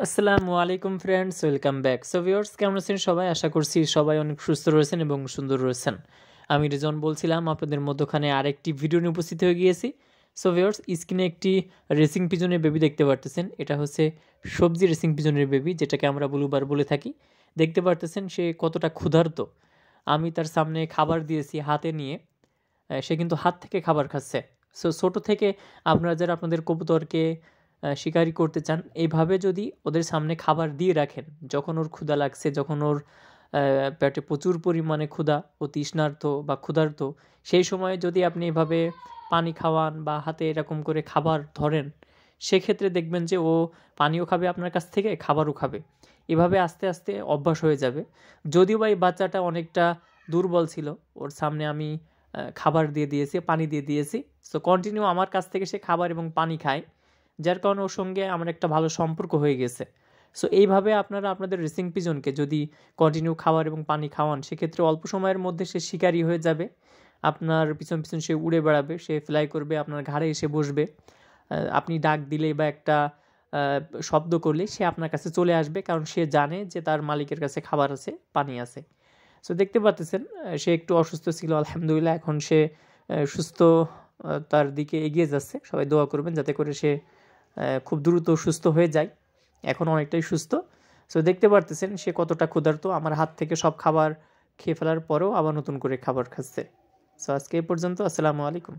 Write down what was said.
আসসালামু আলাইকুম friends, welcome back. So viewers, কেমন আছেন সবাই? আশা করছি সবাই অনেক সুস্থ রয়েছেন এবং সুন্দর রয়েছেন। আমি রিজন বলছিলাম, আপনাদের মধ্যখানে আরেকটি ভিডিও নিয়ে উপস্থিত হয়ে গিয়েছি। সো ভিউয়ার্স, স্ক্রিনে একটি রেসিং পিজনের বেবি দেখতে পারতেছেন। এটা হচ্ছে সবজি রেসিং পিজনের বেবি, যেটাকে আমরা ব্লুবার বলে থাকি। দেখতে পারতেছেন সে কতটা ক্ষুধার্ত। আমি তার সামনে খাবার দিয়েছি হাতে নিয়ে, সে কিন্তু হাত থেকে খাবার খাচ্ছে। সো ছোটো থেকে আপনারা যারা আপনাদের কবুতরকে শিকারি করতে চান, এইভাবে যদি ওদের সামনে খাবার দিয়ে রাখেন, যখন ওর ক্ষুধা লাগছে, যখন ওর পেটে প্রচুর পরিমাণে ক্ষুধা ও তৃষ্ণার্ত বা ক্ষুধার্ত, সেই সময়ে যদি আপনি এভাবে পানি খাওয়ান বা হাতে এরকম করে খাবার ধরেন, সেক্ষেত্রে দেখবেন যে ও পানিও খাবে আপনার কাছ থেকে, খাবারও খাবে। এভাবে আস্তে আস্তে অভ্যাস হয়ে যাবে। যদিও বা এই বাচ্চাটা অনেকটা দুর্বল ছিল, ওর সামনে আমি খাবার দিয়ে দিয়েছি, পানি দিয়ে দিয়েছি। সো কন্টিনিউ আমার কাছ থেকে সে খাবার এবং পানি খায়, যার কারণে ওর সঙ্গে আমার একটা ভালো সম্পর্ক হয়ে গেছে। সো এইভাবে আপনারা আপনাদের রেসিং পিজনকে যদি কন্টিনিউ খাবার এবং পানি খাওয়ান, সেক্ষেত্রে অল্প সময়ের মধ্যে সে শিকারি হয়ে যাবে। আপনার পিছন পিছন সে উড়ে বেড়াবে, সে ফ্লাই করবে, আপনার ঘাড়ে এসে বসবে। আপনি ডাক দিলে বা একটা শব্দ করলে সে আপনার কাছে চলে আসবে, কারণ সে জানে যে তার মালিকের কাছে খাবার আছে, পানি আছে। সো দেখতে পাচ্ছেন সে একটু অসুস্থ ছিল, আলহামদুলিল্লাহ এখন সে সুস্থ তার দিকে এগিয়ে যাচ্ছে। সবাই দোয়া করবেন যাতে করে সে খুব দ্রুত সুস্থ হয়ে যায়। এখন অনেকটাই সুস্থ। সো দেখতে পারতেছেন সে কতটা ক্ষুধার্ত। আমার হাত থেকে সব খাবার খেয়ে ফেলার পরেও আবার নতুন করে খাবার খাচ্ছে। সো আজকে এই পর্যন্ত। আসসালামু আলাইকুম।